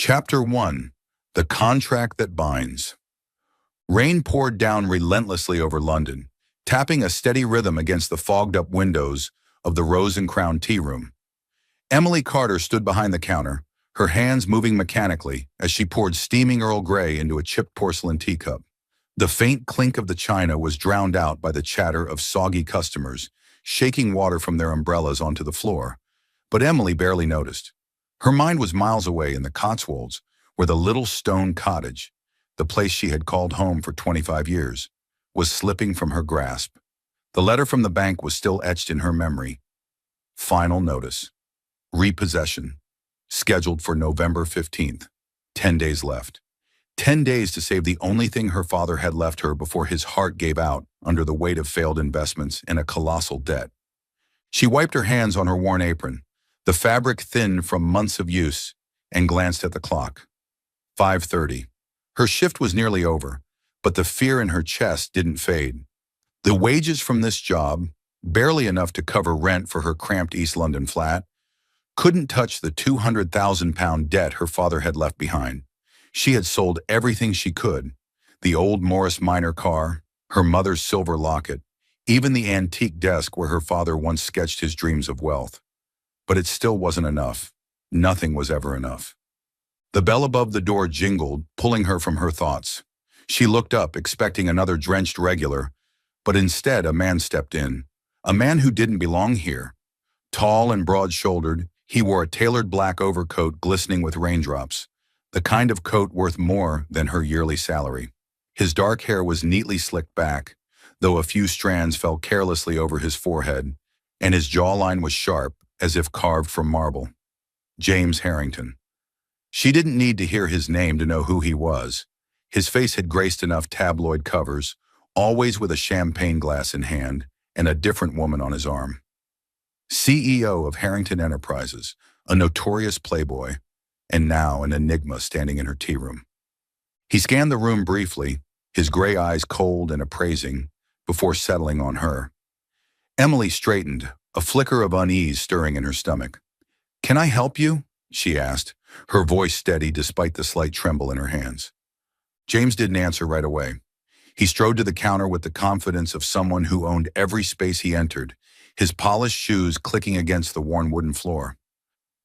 Chapter 1. The Contract That Binds. Rain poured down relentlessly over London, tapping a steady rhythm against the fogged-up windows of the Rose and Crown tea room. Emily Carter stood behind the counter, her hands moving mechanically as she poured steaming Earl Grey into a chipped porcelain teacup. The faint clink of the china was drowned out by the chatter of soggy customers, shaking water from their umbrellas onto the floor. But Emily barely noticed. Her mind was miles away in the Cotswolds, where the little stone cottage, the place she had called home for 25 years, was slipping from her grasp. The letter from the bank was still etched in her memory. Final notice. Repossession. Scheduled for November 15th. 10 days left. 10 days to save the only thing her father had left her before his heart gave out under the weight of failed investments and a colossal debt. She wiped her hands on her worn apron, the fabric thin from months of use, and glanced at the clock. 5:30. Her shift was nearly over, but the fear in her chest didn't fade. The wages from this job, barely enough to cover rent for her cramped East London flat, couldn't touch the £200,000 debt her father had left behind. She had sold everything she could, the old Morris Minor car, her mother's silver locket, even the antique desk where her father once sketched his dreams of wealth. But it still wasn't enough. Nothing was ever enough. The bell above the door jingled, pulling her from her thoughts. She looked up, expecting another drenched regular, but instead a man stepped in. A man who didn't belong here. Tall and broad-shouldered, he wore a tailored black overcoat glistening with raindrops, the kind of coat worth more than her yearly salary. His dark hair was neatly slicked back, though a few strands fell carelessly over his forehead, and his jawline was sharp, as if carved from marble. James Harrington. She didn't need to hear his name to know who he was. His face had graced enough tabloid covers, always with a champagne glass in hand and a different woman on his arm. CEO of Harrington Enterprises, a notorious playboy, and now an enigma standing in her tea room. He scanned the room briefly, his gray eyes cold and appraising, before settling on her. Emily straightened, a flicker of unease stirring in her stomach. "Can I help you?" she asked, her voice steady despite the slight tremble in her hands. James didn't answer right away. He strode to the counter with the confidence of someone who owned every space he entered, his polished shoes clicking against the worn wooden floor.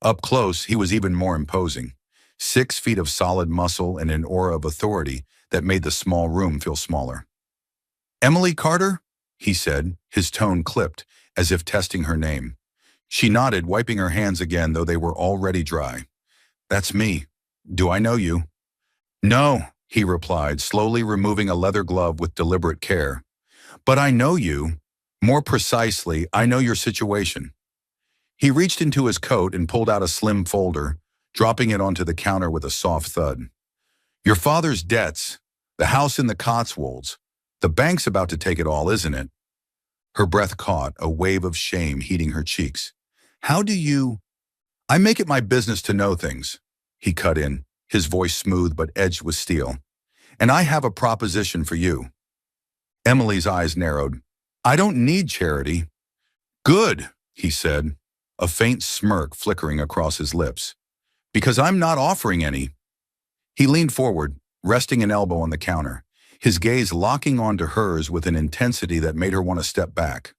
Up close, he was even more imposing. 6 feet of solid muscle and an aura of authority that made the small room feel smaller. "Emily Carter?" he said, his tone clipped, as if testing her name. She nodded, wiping her hands again, though they were already dry. "That's me. Do I know you?" "No," he replied, slowly removing a leather glove with deliberate care. "But I know you. More precisely, I know your situation." He reached into his coat and pulled out a slim folder, dropping it onto the counter with a soft thud. "Your father's debts, the house in the Cotswolds. The bank's about to take it all, isn't it?" Her breath caught, a wave of shame heating her cheeks. "How do you—" "I make it my business to know things," he cut in, his voice smooth but edged with steel. "And I have a proposition for you." Emily's eyes narrowed. "I don't need charity." "Good," he said, a faint smirk flickering across his lips. "Because I'm not offering any." He leaned forward, resting an elbow on the counter, his gaze locking onto hers with an intensity that made her want to step back.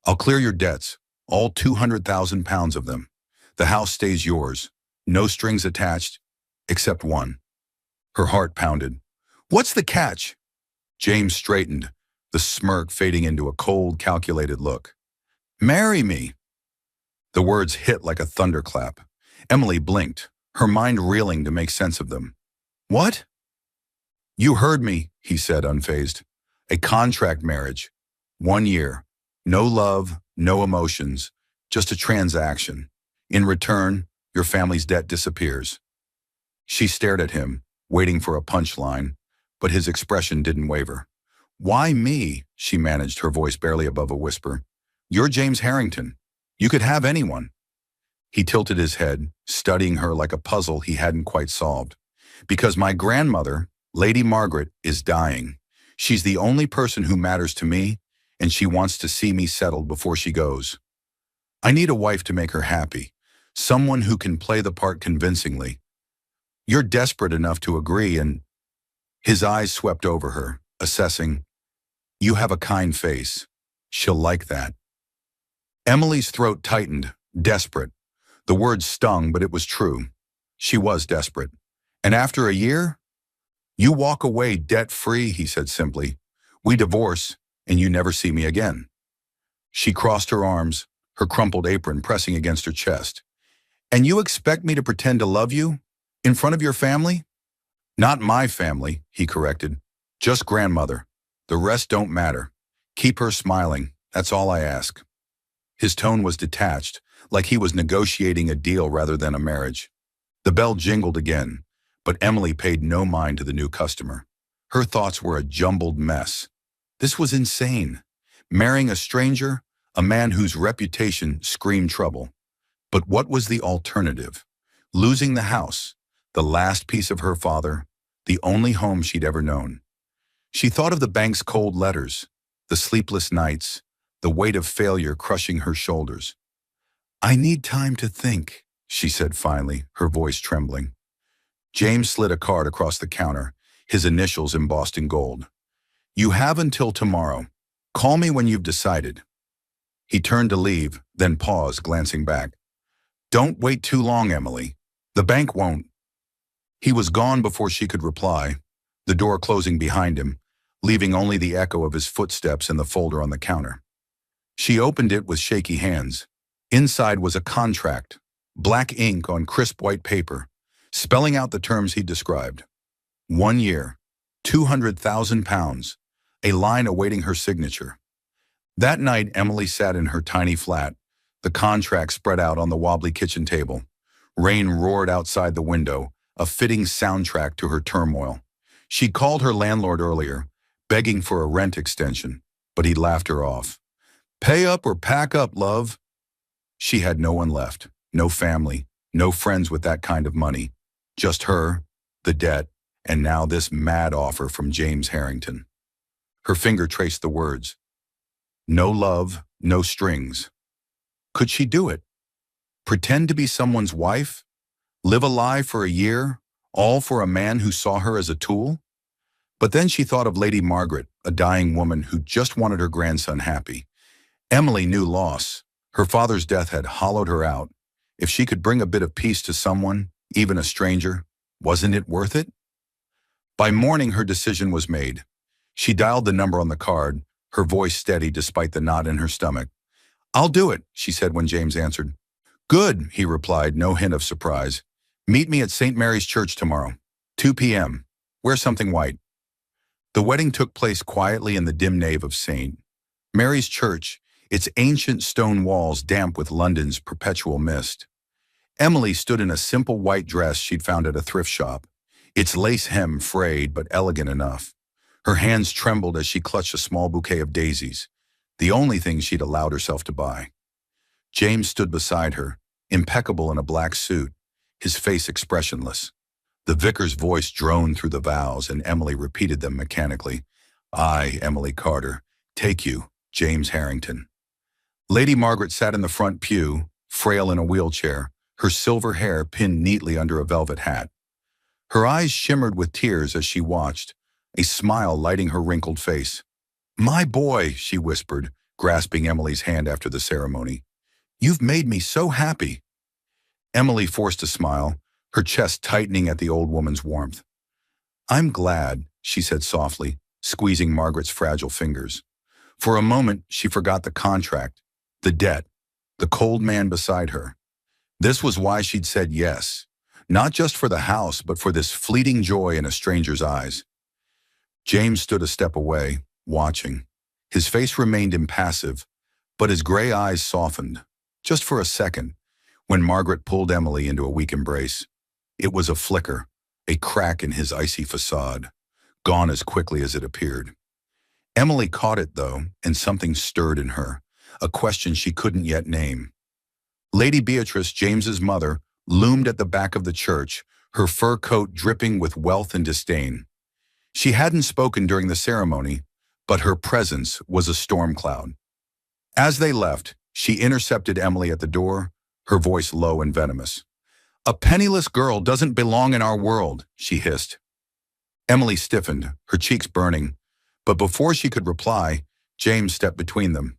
"I'll clear your debts, all £200,000 of them. The house stays yours, no strings attached, except one." Her heart pounded. "What's the catch?" James straightened, the smirk fading into a cold, calculated look. "Marry me." The words hit like a thunderclap. Emily blinked, her mind reeling to make sense of them. "What?" "You heard me," he said, unfazed. "A contract marriage. 1 year. No love, no emotions, just a transaction. In return, your family's debt disappears." She stared at him, waiting for a punchline, but his expression didn't waver. "Why me?" she managed, her voice barely above a whisper. "You're James Harrington. You could have anyone." He tilted his head, studying her like a puzzle he hadn't quite solved. "Because my grandmother, Lady Margaret, is dying. She's the only person who matters to me, and she wants to see me settled before she goes. I need a wife to make her happy, someone who can play the part convincingly. You're desperate enough to agree, and his eyes swept over her, assessing, you have a kind face. She'll like that. Emily's throat tightened, desperate. The word stung, but it was true. She was desperate. And after a year? You walk away debt-free, he said simply. We divorce, and you never see me again. She crossed her arms, her crumpled apron pressing against her chest. And you expect me to pretend to love you? In front of your family? Not my family, he corrected. Just grandmother. The rest don't matter. Keep her smiling. That's all I ask. His tone was detached, like he was negotiating a deal rather than a marriage. The bell jingled again, but Emily paid no mind to the new customer. Her thoughts were a jumbled mess. This was insane. Marrying a stranger, a man whose reputation screamed trouble. But what was the alternative? Losing the house, the last piece of her father, the only home she'd ever known. She thought of the bank's cold letters, the sleepless nights, the weight of failure crushing her shoulders. I need time to think, she said finally, her voice trembling. James slid a card across the counter, his initials embossed in gold. You have until tomorrow. Call me when you've decided. He turned to leave, then paused, glancing back. Don't wait too long, Emily. The bank won't. He was gone before she could reply, the door closing behind him, leaving only the echo of his footsteps in the folder on the counter. She opened it with shaky hands. Inside was a contract, black ink on crisp white paper, spelling out the terms he described. 1 year, £200,000, a line awaiting her signature. That night, Emily sat in her tiny flat, the contract spread out on the wobbly kitchen table. Rain roared outside the window, a fitting soundtrack to her turmoil. She'd called her landlord earlier, begging for a rent extension, but he laughed her off. Pay up or pack up, love. She had no one left, no family, no friends with that kind of money. Just her, the debt, and now this mad offer from James Harrington. Her finger traced the words. No love, no strings. Could she do it? Pretend to be someone's wife? Live a lie for a year, all for a man who saw her as a tool? But then she thought of Lady Margaret, a dying woman who just wanted her grandson happy. Emily knew loss. Her father's death had hollowed her out. If she could bring a bit of peace to someone, even a stranger, wasn't it worth it? By morning, her decision was made. She dialed the number on the card, her voice steady despite the knot in her stomach. I'll do it, she said when James answered. Good, he replied, no hint of surprise. Meet me at St. Mary's Church tomorrow, 2 p.m. Wear something white. The wedding took place quietly in the dim nave of St. Mary's Church, its ancient stone walls damp with London's perpetual mist. Emily stood in a simple white dress she'd found at a thrift shop, its lace hem frayed but elegant enough. Her hands trembled as she clutched a small bouquet of daisies, the only thing she'd allowed herself to buy. James stood beside her, impeccable in a black suit, his face expressionless. The vicar's voice droned through the vows, and Emily repeated them mechanically. I, Emily Carter, take you, James Harrington. Lady Margaret sat in the front pew, frail in a wheelchair, her silver hair pinned neatly under a velvet hat. Her eyes shimmered with tears as she watched, a smile lighting her wrinkled face. My boy, she whispered, grasping Emily's hand after the ceremony. You've made me so happy. Emily forced a smile, her chest tightening at the old woman's warmth. I'm glad, she said softly, squeezing Margaret's fragile fingers. For a moment, she forgot the contract, the debt, the cold man beside her. This was why she'd said yes, not just for the house, but for this fleeting joy in a stranger's eyes. James stood a step away, watching. His face remained impassive, but his gray eyes softened, just for a second, when Margaret pulled Emily into a weak embrace. It was a flicker, a crack in his icy facade, gone as quickly as it appeared. Emily caught it, though, and something stirred in her, a question she couldn't yet name. Lady Beatrice, James's mother, loomed at the back of the church, her fur coat dripping with wealth and disdain. She hadn't spoken during the ceremony, but her presence was a storm cloud. As they left, she intercepted Emily at the door, her voice low and venomous. A penniless girl doesn't belong in our world, she hissed. Emily stiffened, her cheeks burning, but before she could reply, James stepped between them.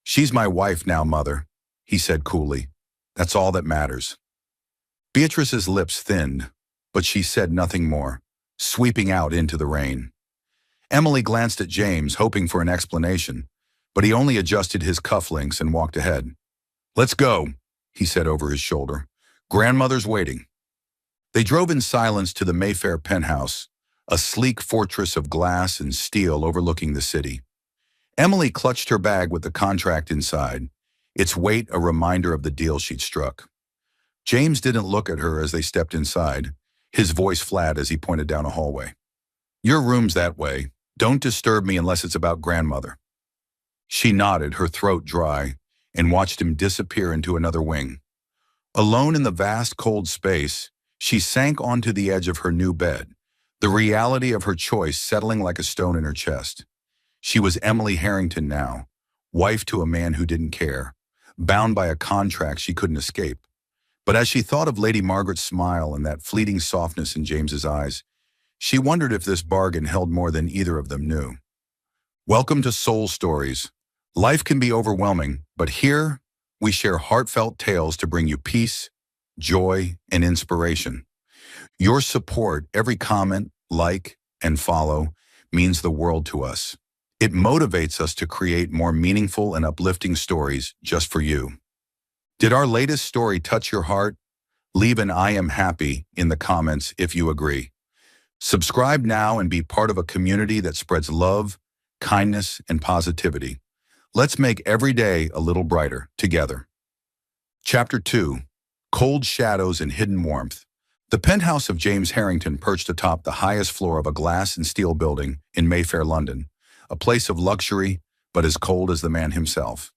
She's my wife now, Mother, he said coolly. That's all that matters. Beatrice's lips thinned, but she said nothing more, sweeping out into the rain. Emily glanced at James, hoping for an explanation, but he only adjusted his cufflinks and walked ahead. Let's go, he said over his shoulder. Grandmother's waiting. They drove in silence to the Mayfair penthouse, a sleek fortress of glass and steel overlooking the city. Emily clutched her bag with the contract inside, its weight a reminder of the deal she'd struck. James didn't look at her as they stepped inside, his voice flat as he pointed down a hallway. Your room's that way. Don't disturb me unless it's about grandmother. She nodded, her throat dry, and watched him disappear into another wing. Alone in the vast, cold space, she sank onto the edge of her new bed, the reality of her choice settling like a stone in her chest. She was Emily Harrington now, wife to a man who didn't care, bound by a contract she couldn't escape. But as she thought of Lady Margaret's smile and that fleeting softness in James's eyes, she wondered if this bargain held more than either of them knew. Welcome to Soul Stories. Life can be overwhelming, but here we share heartfelt tales to bring you peace, joy, and inspiration. Your support, every comment, like, and follow, means the world to us. It motivates us to create more meaningful and uplifting stories just for you. Did our latest story touch your heart? Leave an I am happy in the comments if you agree. Subscribe now and be part of a community that spreads love, kindness, and positivity. Let's make every day a little brighter together. Chapter 2. Cold Shadows and Hidden Warmth. The penthouse of James Harrington perched atop the highest floor of a glass and steel building in Mayfair, London, a place of luxury, but as cold as the man himself.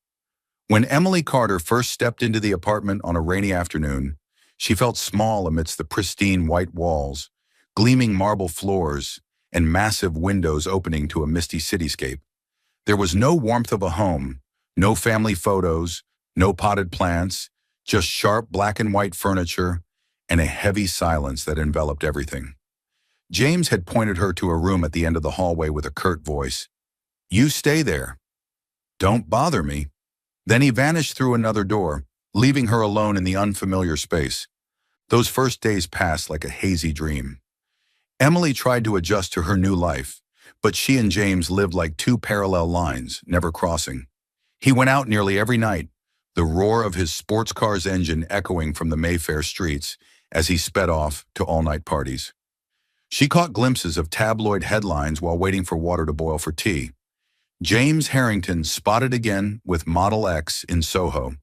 When Emily Carter first stepped into the apartment on a rainy afternoon, she felt small amidst the pristine white walls, gleaming marble floors, and massive windows opening to a misty cityscape. There was no warmth of a home, no family photos, no potted plants, just sharp black and white furniture, and a heavy silence that enveloped everything. James had pointed her to a room at the end of the hallway with a curt voice. You stay there. Don't bother me. Then he vanished through another door, leaving her alone in the unfamiliar space. Those first days passed like a hazy dream. Emily tried to adjust to her new life, but she and James lived like two parallel lines, never crossing. He went out nearly every night, the roar of his sports car's engine echoing from the Mayfair streets as he sped off to all-night parties. She caught glimpses of tabloid headlines while waiting for water to boil for tea. James Harrington spotted again with Model X in Soho.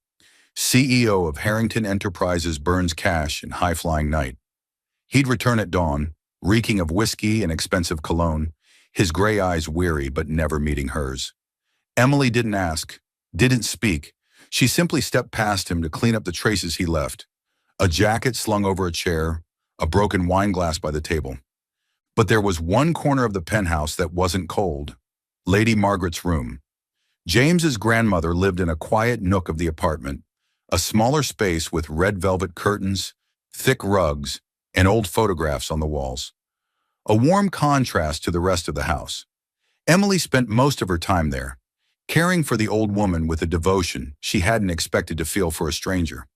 CEO of Harrington Enterprises burns cash in high-flying night. He'd return at dawn, reeking of whiskey and expensive cologne, his gray eyes weary but never meeting hers. Emily didn't ask, didn't speak. She simply stepped past him to clean up the traces he left. A jacket slung over a chair, a broken wine glass by the table. But there was one corner of the penthouse that wasn't cold. Lady Margaret's room. James's grandmother lived in a quiet nook of the apartment, a smaller space with red velvet curtains, thick rugs, and old photographs on the walls. A warm contrast to the rest of the house. Emily spent most of her time there, caring for the old woman with a devotion she hadn't expected to feel for a stranger.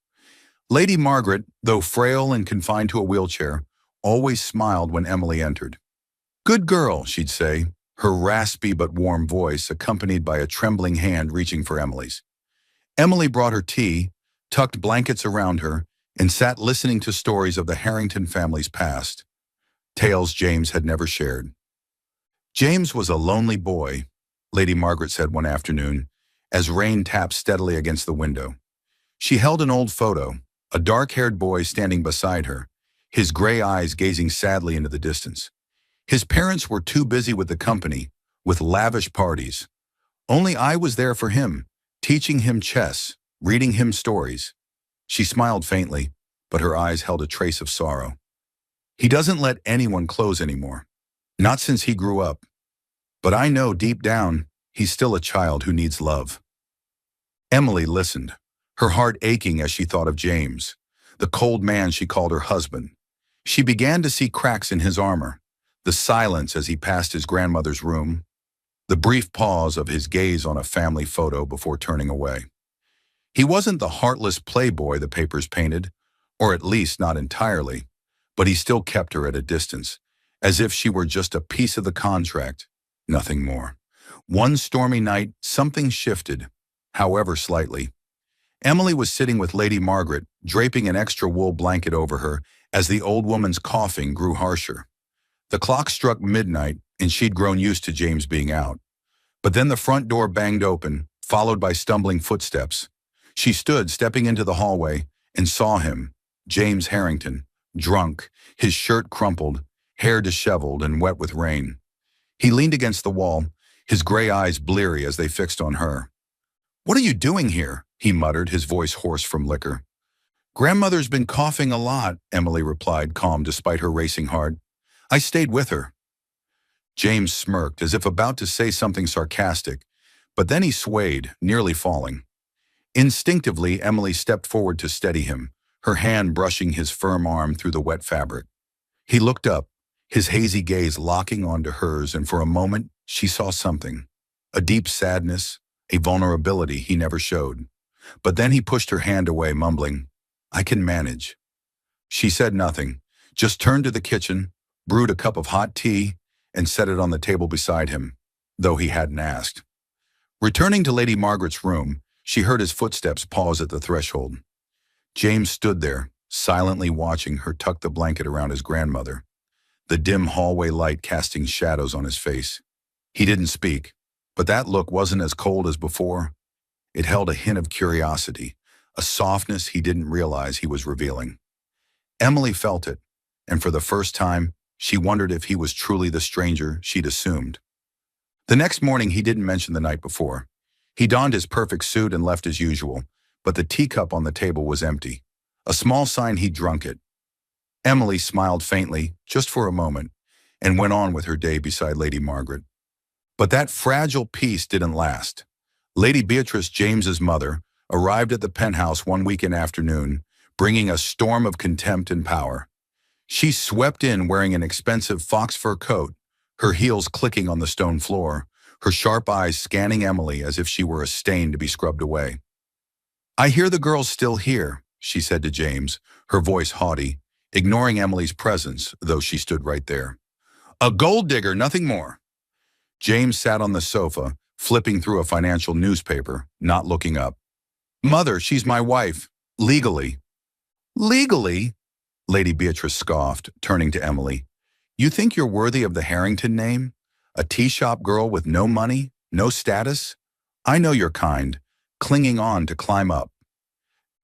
Lady Margaret, though frail and confined to a wheelchair, always smiled when Emily entered. Good girl, she'd say, her raspy but warm voice accompanied by a trembling hand reaching for Emily's. Emily brought her tea, tucked blankets around her, and sat listening to stories of the Harrington family's past, tales James had never shared. James was a lonely boy, Lady Margaret said one afternoon, as rain tapped steadily against the window. She held an old photo, a dark-haired boy standing beside her, his gray eyes gazing sadly into the distance. His parents were too busy with the company, with lavish parties. Only I was there for him, teaching him chess, reading him stories. She smiled faintly, but her eyes held a trace of sorrow. He doesn't let anyone close anymore. Not since he grew up. But I know deep down, he's still a child who needs love. Emily listened, her heart aching as she thought of James, the cold man she called her husband. She began to see cracks in his armor, the silence as he passed his grandmother's room, the brief pause of his gaze on a family photo before turning away. He wasn't the heartless playboy the papers painted, or at least not entirely, but he still kept her at a distance, as if she were just a piece of the contract, nothing more. One stormy night, something shifted, however slightly. Emily was sitting with Lady Margaret, draping an extra wool blanket over her as the old woman's coughing grew harsher. The clock struck midnight, and she'd grown used to James being out. But then the front door banged open, followed by stumbling footsteps. She stood, stepping into the hallway, and saw him, James Harrington, drunk, his shirt crumpled, hair disheveled and wet with rain. He leaned against the wall, his gray eyes bleary as they fixed on her. "What are you doing here?" he muttered, his voice hoarse from liquor. "Grandmother's been coughing a lot," Emily replied, calm despite her racing heart. "I stayed with her." James smirked, as if about to say something sarcastic, but then he swayed, nearly falling. Instinctively, Emily stepped forward to steady him, her hand brushing his firm arm through the wet fabric. He looked up, his hazy gaze locking onto hers, and for a moment she saw something, a deep sadness, a vulnerability he never showed. But then he pushed her hand away, mumbling, "I can manage." She said nothing, just turned to the kitchen, brewed a cup of hot tea, and set it on the table beside him, though he hadn't asked. Returning to Lady Margaret's room, she heard his footsteps pause at the threshold. James stood there, silently watching her tuck the blanket around his grandmother, the dim hallway light casting shadows on his face. He didn't speak, but that look wasn't as cold as before. It held a hint of curiosity, a softness he didn't realize he was revealing. Emily felt it, and for the first time, she wondered if he was truly the stranger she'd assumed. The next morning, he didn't mention the night before. He donned his perfect suit and left as usual, but the teacup on the table was empty, a small sign he'd drunk it. Emily smiled faintly, just for a moment, and went on with her day beside Lady Margaret. But that fragile peace didn't last. Lady Beatrice, James's mother, arrived at the penthouse one weekend afternoon, bringing a storm of contempt and power. She swept in wearing an expensive fox fur coat, her heels clicking on the stone floor, her sharp eyes scanning Emily as if she were a stain to be scrubbed away. "I hear the girl's still here," she said to James, her voice haughty, ignoring Emily's presence, though she stood right there. "A gold digger, nothing more." James sat on the sofa, flipping through a financial newspaper, not looking up. "Mother, she's my wife. Legally." "Legally?" Lady Beatrice scoffed, turning to Emily. "You think you're worthy of the Harrington name? A tea-shop girl with no money, no status? I know your kind, clinging on to climb up."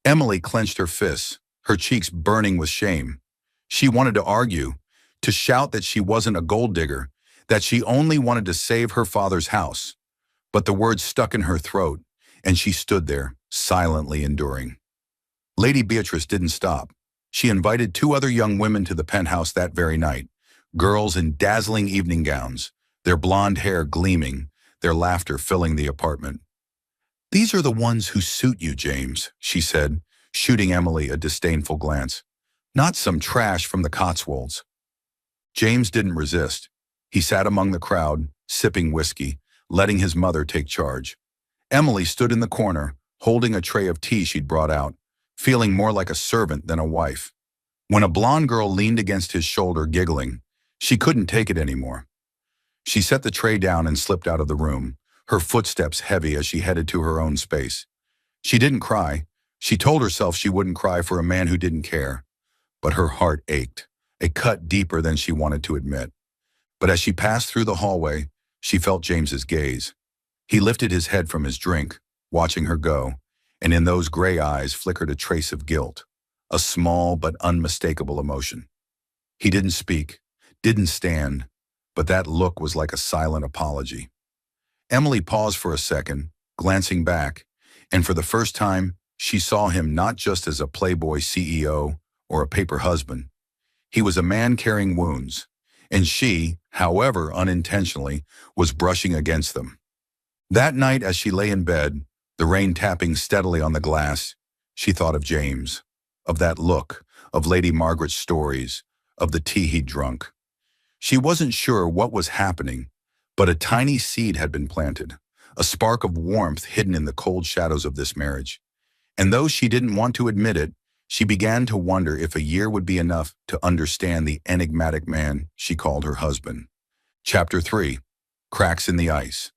Emily clenched her fists, her cheeks burning with shame. She wanted to argue, to shout that she wasn't a gold digger, that she only wanted to save her father's house. But the words stuck in her throat, and she stood there, silently enduring. Lady Beatrice didn't stop. She invited 2 other young women to the penthouse that very night, girls in dazzling evening gowns, their blonde hair gleaming, their laughter filling the apartment. "These are the ones who suit you, James," she said, shooting Emily a disdainful glance. "Not some trash from the Cotswolds." James didn't resist. He sat among the crowd, sipping whiskey, letting his mother take charge. Emily stood in the corner, holding a tray of tea she'd brought out, feeling more like a servant than a wife. When a blonde girl leaned against his shoulder, giggling, she couldn't take it anymore. She set the tray down and slipped out of the room, her footsteps heavy as she headed to her own space. She didn't cry. She told herself she wouldn't cry for a man who didn't care. But her heart ached, a cut deeper than she wanted to admit. But as she passed through the hallway, she felt James's gaze. He lifted his head from his drink, watching her go, and in those gray eyes flickered a trace of guilt, a small but unmistakable emotion. He didn't speak, didn't stand, but that look was like a silent apology. Emily paused for a second, glancing back, and for the first time, she saw him not just as a Playboy CEO or a paper husband. He was a man carrying wounds, and she, however unintentionally, was brushing against them. That night, as she lay in bed, the rain tapping steadily on the glass, she thought of James. of that look, of Lady Margaret's stories, of the tea he'd drunk. She wasn't sure what was happening, but a tiny seed had been planted, a spark of warmth hidden in the cold shadows of this marriage. And though she didn't want to admit it, she began to wonder if a year would be enough to understand the enigmatic man she called her husband. Chapter 3. Cracks in the Ice.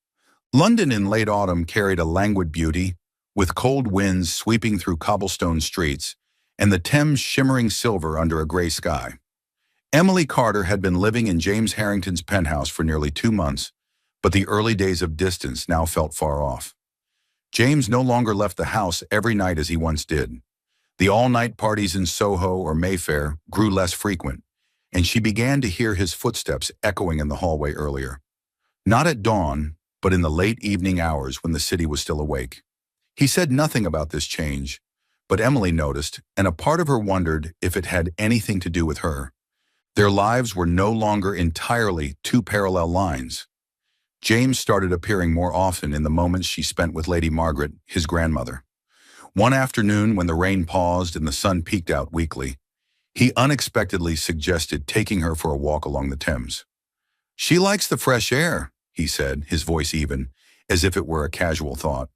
London in late autumn carried a languid beauty, with cold winds sweeping through cobblestone streets and the Thames shimmering silver under a gray sky. Emily Carter had been living in James Harrington's penthouse for nearly 2 months, but the early days of distance now felt far off. James no longer left the house every night as he once did. The all-night parties in Soho or Mayfair grew less frequent, and she began to hear his footsteps echoing in the hallway earlier. Not at dawn, but in the late evening hours when the city was still awake. He said nothing about this change, but Emily noticed, and a part of her wondered if it had anything to do with her. Their lives were no longer entirely two parallel lines. James started appearing more often in the moments she spent with Lady Margaret, his grandmother. One afternoon, when the rain paused and the sun peeked out weakly, he unexpectedly suggested taking her for a walk along the Thames. "She likes the fresh air," he said, his voice even, as if it were a casual thought.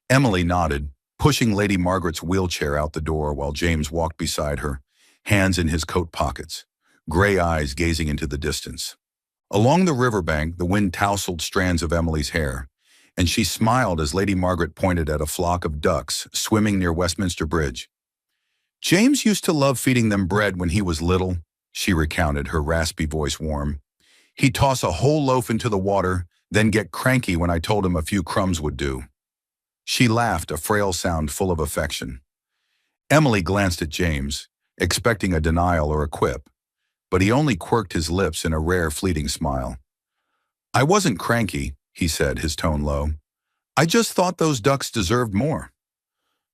Emily nodded, pushing Lady Margaret's wheelchair out the door while James walked beside her, hands in his coat pockets, gray eyes gazing into the distance. Along the riverbank, the wind tousled strands of Emily's hair, and she smiled as Lady Margaret pointed at a flock of ducks swimming near Westminster Bridge. "James used to love feeding them bread when he was little," she recounted, her raspy voice warm. "He'd toss a whole loaf into the water, then get cranky when I told him a few crumbs would do." She laughed, a frail sound full of affection. Emily glanced at James, expecting a denial or a quip, but he only quirked his lips in a rare fleeting smile. "I wasn't cranky," he said, his tone low. "I just thought those ducks deserved more."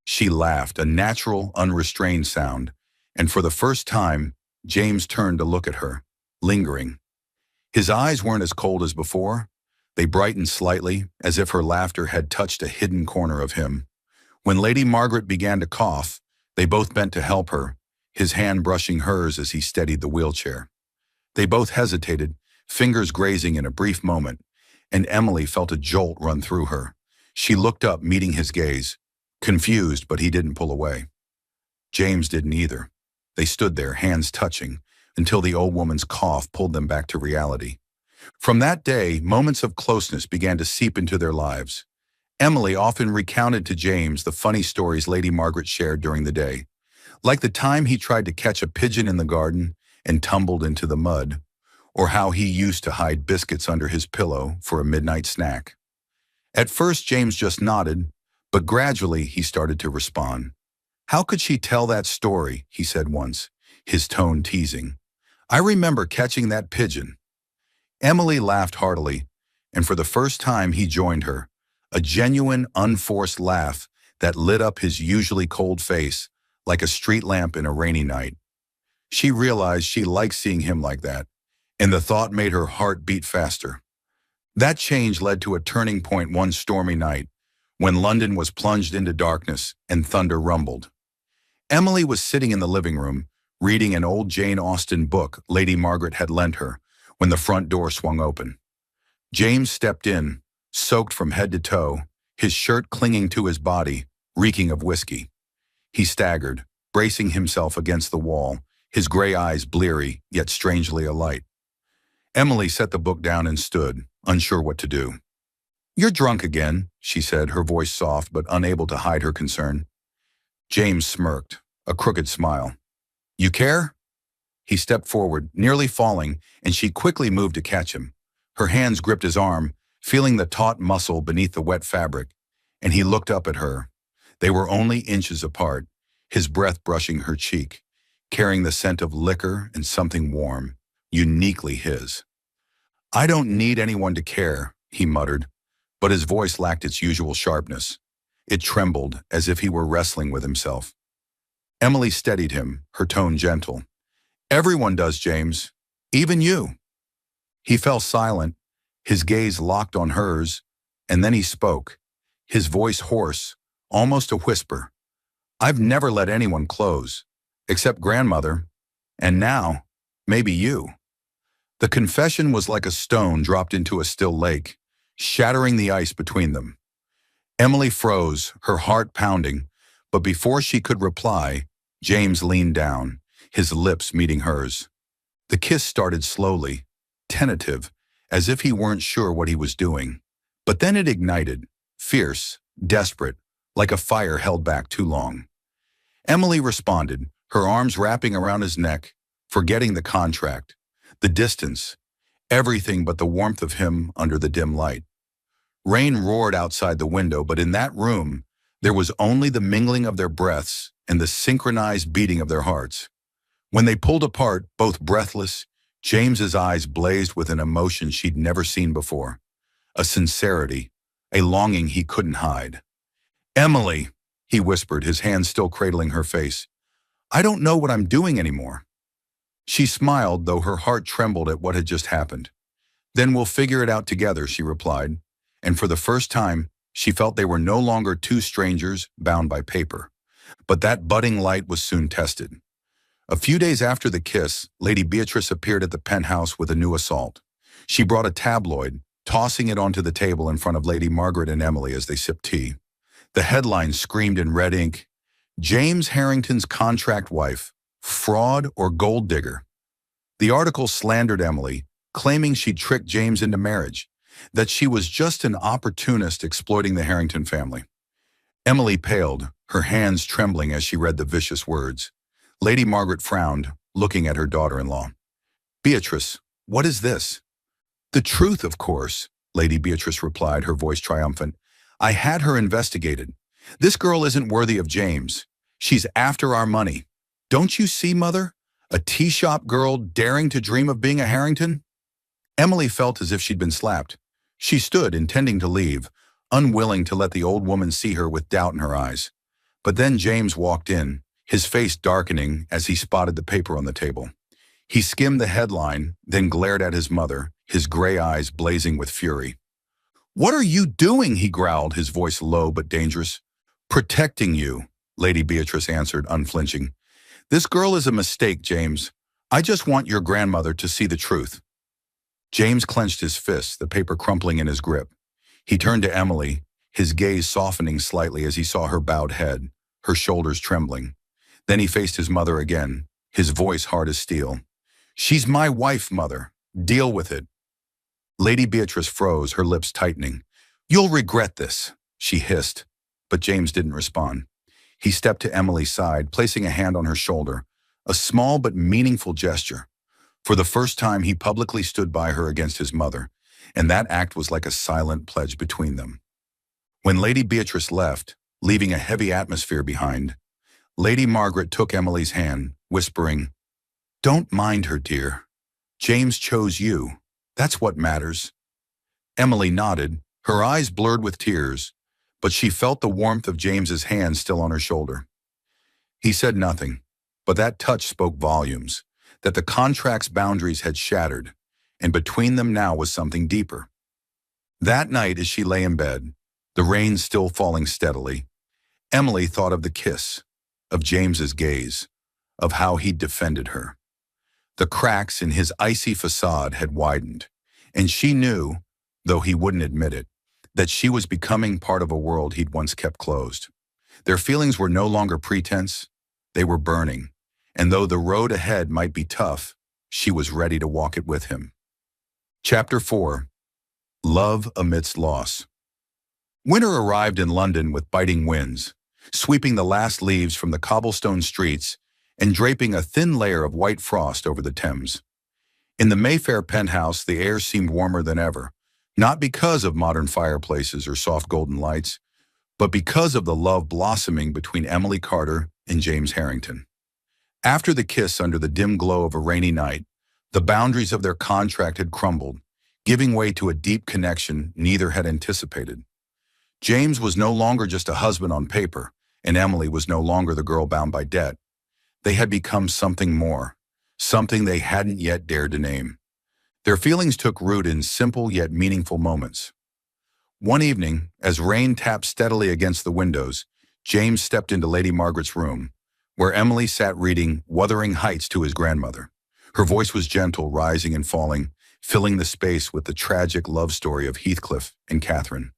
She laughed, a natural, unrestrained sound, and for the first time, James turned to look at her, lingering. His eyes weren't as cold as before. They brightened slightly, as if her laughter had touched a hidden corner of him. When Lady Margaret began to cough, they both bent to help her, his hand brushing hers as he steadied the wheelchair. They both hesitated, fingers grazing in a brief moment, and Emily felt a jolt run through her. She looked up, meeting his gaze, confused, but he didn't pull away. James didn't either. They stood there, hands touching, until the old woman's cough pulled them back to reality. From that day, moments of closeness began to seep into their lives. Emily often recounted to James the funny stories Lady Margaret shared during the day, like the time he tried to catch a pigeon in the garden and tumbled into the mud, or how he used to hide biscuits under his pillow for a midnight snack. At first, James just nodded, but gradually he started to respond. "How could she tell that story?" he said once, his tone teasing. "I remember catching that pigeon." Emily laughed heartily, and for the first time he joined her, a genuine, unforced laugh that lit up his usually cold face like a street lamp in a rainy night. She realized she liked seeing him like that, and the thought made her heart beat faster. That change led to a turning point one stormy night, when London was plunged into darkness and thunder rumbled. Emily was sitting in the living room, reading an old Jane Austen book Lady Margaret had lent her, when the front door swung open. James stepped in, soaked from head to toe, his shirt clinging to his body, reeking of whiskey. He staggered, bracing himself against the wall, his gray eyes bleary, yet strangely alight. Emily set the book down and stood, unsure what to do. "You're drunk again," she said, her voice soft but unable to hide her concern. James smirked, a crooked smile. "You care?" He stepped forward, nearly falling, and she quickly moved to catch him. Her hands gripped his arm, feeling the taut muscle beneath the wet fabric, and he looked up at her. They were only inches apart, his breath brushing her cheek, carrying the scent of liquor and something warm, uniquely his. "I don't need anyone to care," he muttered, but his voice lacked its usual sharpness. It trembled, as if he were wrestling with himself. Emily steadied him, her tone gentle. "Everyone does, James. Even you." He fell silent, his gaze locked on hers, and then he spoke, his voice hoarse, almost a whisper. I've never let anyone close, except grandmother, and now, maybe you." The confession was like a stone dropped into a still lake, shattering the ice between them. Emily froze, her heart pounding, but before she could reply, James leaned down, his lips meeting hers. The kiss started slowly, tentative, as if he weren't sure what he was doing. But then it ignited, fierce, desperate, like a fire held back too long. Emily responded, her arms wrapping around his neck, forgetting the contract, the distance, everything but the warmth of him under the dim light. Rain roared outside the window, but in that room, there was only the mingling of their breaths and the synchronized beating of their hearts. When they pulled apart, both breathless, James's eyes blazed with an emotion she'd never seen before. A sincerity, a longing he couldn't hide. "Emily," he whispered, his hands still cradling her face. "I don't know what I'm doing anymore." She smiled, though her heart trembled at what had just happened. "Then we'll figure it out together," she replied, and for the first time, she felt they were no longer two strangers bound by paper. But that budding light was soon tested. A few days after the kiss, Lady Beatrice appeared at the penthouse with a new assault. She brought a tabloid, tossing it onto the table in front of Lady Margaret and Emily as they sipped tea. The headline screamed in red ink, "James Harrington's contract wife, fraud or gold digger." The article slandered Emily, claiming she'd tricked James into marriage, that she was just an opportunist exploiting the Harrington family. Emily paled, her hands trembling as she read the vicious words. Lady Margaret frowned, looking at her daughter-in-law. "Beatrice, what is this?" "The truth, of course," Lady Beatrice replied, her voice triumphant. "I had her investigated. This girl isn't worthy of James. She's after our money. Don't you see, Mother? A tea-shop girl daring to dream of being a Harrington?" Emily felt as if she'd been slapped. She stood, intending to leave, unwilling to let the old woman see her with doubt in her eyes. But then James walked in, his face darkening as he spotted the paper on the table. He skimmed the headline, then glared at his mother, his gray eyes blazing with fury. "What are you doing?" he growled, his voice low but dangerous. "Protecting you," Lady Beatrice answered, unflinching. "This girl is a mistake, James. I just want your grandmother to see the truth." James clenched his fists, the paper crumpling in his grip. He turned to Emily, his gaze softening slightly as he saw her bowed head, her shoulders trembling. Then he faced his mother again, his voice hard as steel. "She's my wife, Mother. Deal with it." Lady Beatrice froze, her lips tightening. "You'll regret this," she hissed, but James didn't respond. He stepped to Emily's side, placing a hand on her shoulder, a small but meaningful gesture. For the first time, he publicly stood by her against his mother, and that act was like a silent pledge between them. When Lady Beatrice left, leaving a heavy atmosphere behind, Lady Margaret took Emily's hand, whispering, "Don't mind her, dear. James chose you. That's what matters." Emily nodded, her eyes blurred with tears, but she felt the warmth of James's hand still on her shoulder. He said nothing, but that touch spoke volumes, that the contract's boundaries had shattered, and between them now was something deeper. That night, as she lay in bed, the rain still falling steadily, Emily thought of the kiss, of James's gaze, of how he'd defended her. The cracks in his icy facade had widened, and she knew, though he wouldn't admit it, that she was becoming part of a world he'd once kept closed. Their feelings were no longer pretense, they were burning, and though the road ahead might be tough, she was ready to walk it with him. Chapter 4. Love Amidst Loss. Winter arrived in London with biting winds, sweeping the last leaves from the cobblestone streets and draping a thin layer of white frost over the Thames. In the Mayfair penthouse, the air seemed warmer than ever, not because of modern fireplaces or soft golden lights, but because of the love blossoming between Emily Carter and James Harrington. After the kiss under the dim glow of a rainy night, the boundaries of their contract had crumbled, giving way to a deep connection neither had anticipated. James was no longer just a husband on paper, and Emily was no longer the girl bound by debt. They had become something more, something they hadn't yet dared to name. Their feelings took root in simple yet meaningful moments. One evening, as rain tapped steadily against the windows, James stepped into Lady Margaret's room, where Emily sat reading Wuthering Heights to his grandmother. Her voice was gentle, rising and falling, filling the space with the tragic love story of Heathcliff and Catherine.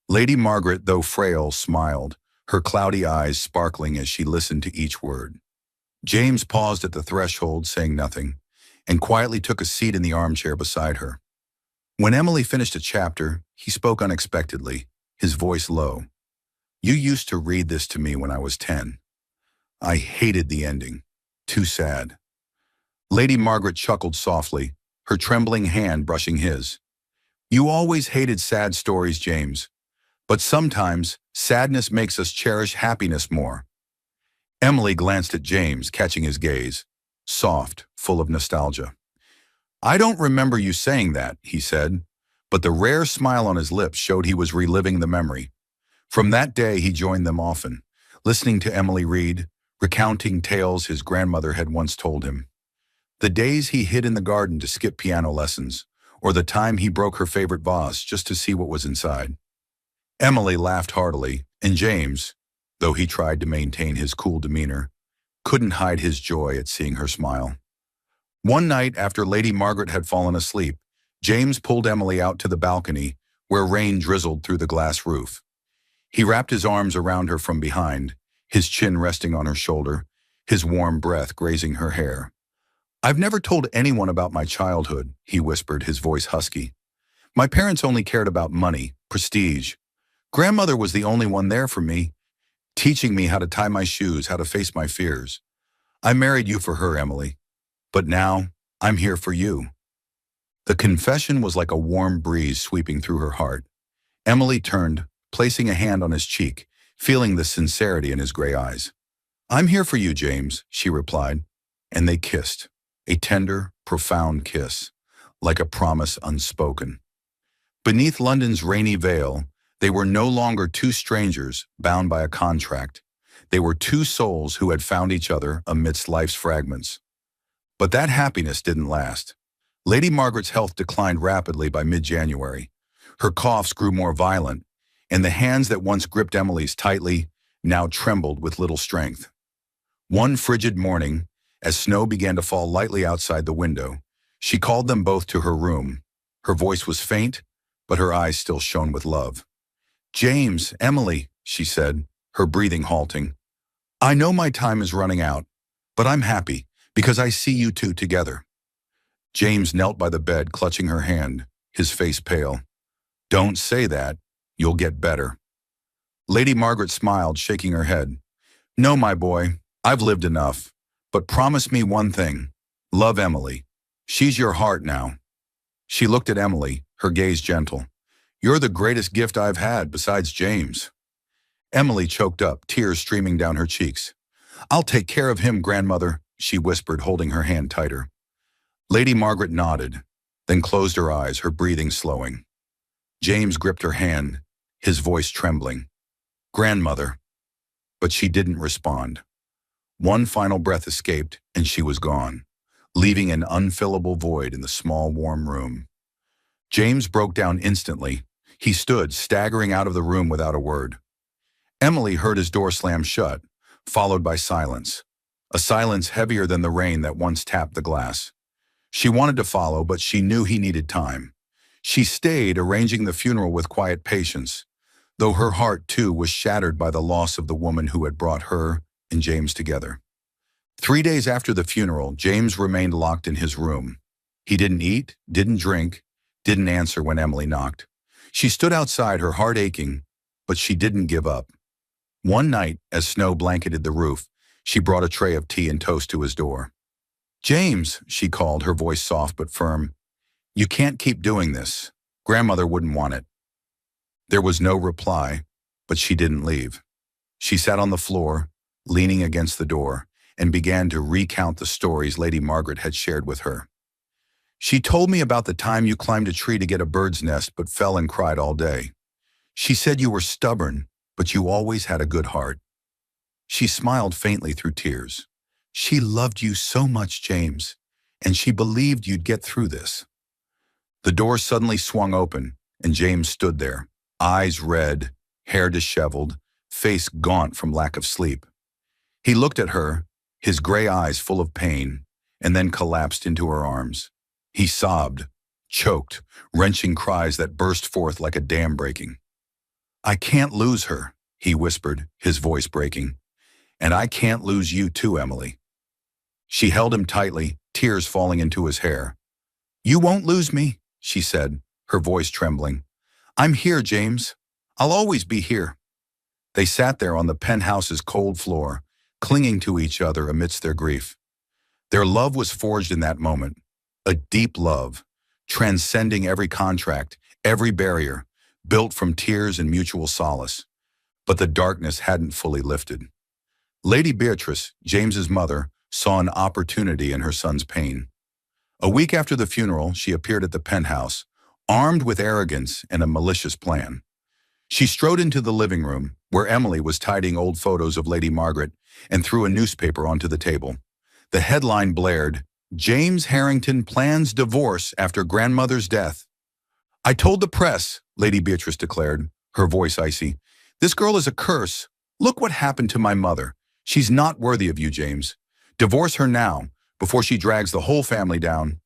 Lady Margaret, though frail, smiled, her cloudy eyes sparkling as she listened to each word. James paused at the threshold, saying nothing, and quietly took a seat in the armchair beside her. When Emily finished a chapter, he spoke unexpectedly, his voice low. "You used to read this to me when I was 10. I hated the ending. Too sad." Lady Margaret chuckled softly, her trembling hand brushing his. "You always hated sad stories, James. But sometimes, sadness makes us cherish happiness more." Emily glanced at James, catching his gaze, soft, full of nostalgia. "I don't remember you saying that," he said, but the rare smile on his lips showed he was reliving the memory. From that day, he joined them often, listening to Emily read, recounting tales his grandmother had once told him. The days he hid in the garden to skip piano lessons, or the time he broke her favorite vase just to see what was inside. Emily laughed heartily, and James, though he tried to maintain his cool demeanor, couldn't hide his joy at seeing her smile. One night after Lady Margaret had fallen asleep, James pulled Emily out to the balcony where rain drizzled through the glass roof. He wrapped his arms around her from behind, his chin resting on her shoulder, his warm breath grazing her hair. "I've never told anyone about my childhood," he whispered, his voice husky. "My parents only cared about money, prestige. Grandmother was the only one there for me, teaching me how to tie my shoes, how to face my fears. I married you for her, Emily. But now, I'm here for you." The confession was like a warm breeze sweeping through her heart. Emily turned, placing a hand on his cheek, feeling the sincerity in his gray eyes. "I'm here for you, James," she replied, and they kissed, a tender, profound kiss, like a promise unspoken. Beneath London's rainy veil, they were no longer two strangers bound by a contract. They were two souls who had found each other amidst life's fragments. But that happiness didn't last. Lady Margaret's health declined rapidly by mid-January. Her coughs grew more violent, and the hands that once gripped Emily's tightly now trembled with little strength. One frigid morning, as snow began to fall lightly outside the window, she called them both to her room. Her voice was faint, but her eyes still shone with love. "James, Emily," she said, her breathing halting. "I know my time is running out, but I'm happy because I see you two together." James knelt by the bed, clutching her hand, his face pale. "Don't say that. You'll get better." Lady Margaret smiled, shaking her head. "No, my boy, I've lived enough. But promise me one thing. Love Emily. She's your heart now." She looked at Emily, her gaze gentle. "You're the greatest gift I've had besides James." Emily choked up, tears streaming down her cheeks. "I'll take care of him, grandmother," she whispered, holding her hand tighter. Lady Margaret nodded, then closed her eyes, her breathing slowing. James gripped her hand, his voice trembling. "Grandmother." But she didn't respond. One final breath escaped, and she was gone, leaving an unfillable void in the small, warm room. James broke down instantly. He stood, staggering out of the room without a word. Emily heard his door slam shut, followed by silence, a silence heavier than the rain that once tapped the glass. She wanted to follow, but she knew he needed time. She stayed, arranging the funeral with quiet patience, though her heart, too, was shattered by the loss of the woman who had brought her and James together. 3 days after the funeral, James remained locked in his room. He didn't eat, didn't drink, didn't answer when Emily knocked. She stood outside, her heart aching, but she didn't give up. One night, as snow blanketed the roof, she brought a tray of tea and toast to his door. "James," she called, her voice soft but firm. "You can't keep doing this. Grandmother wouldn't want it." There was no reply, but she didn't leave. She sat on the floor, leaning against the door, and began to recount the stories Lady Margaret had shared with her. "She told me about the time you climbed a tree to get a bird's nest but fell and cried all day. She said you were stubborn, but you always had a good heart." She smiled faintly through tears. "She loved you so much, James, and she believed you'd get through this." The door suddenly swung open, and James stood there, eyes red, hair disheveled, face gaunt from lack of sleep. He looked at her, his gray eyes full of pain, and then collapsed into her arms. He sobbed, choked, wrenching cries that burst forth like a dam breaking. "I can't lose her," he whispered, his voice breaking. "And I can't lose you too, Emily." She held him tightly, tears falling into his hair. "You won't lose me," she said, her voice trembling. "I'm here, James. I'll always be here." They sat there on the penthouse's cold floor, clinging to each other amidst their grief. Their love was forged in that moment, a deep love, transcending every contract, every barrier, built from tears and mutual solace. But the darkness hadn't fully lifted. Lady Beatrice, James's mother, saw an opportunity in her son's pain. A week after the funeral, she appeared at the penthouse, armed with arrogance and a malicious plan. She strode into the living room, where Emily was tidying old photos of Lady Margaret, and threw a newspaper onto the table. The headline blared, "James Harrington plans divorce after grandmother's death." "I told the press," Lady Beatrice declared, her voice icy. "This girl is a curse. Look what happened to my mother. She's not worthy of you, James. Divorce her now, before she drags the whole family down."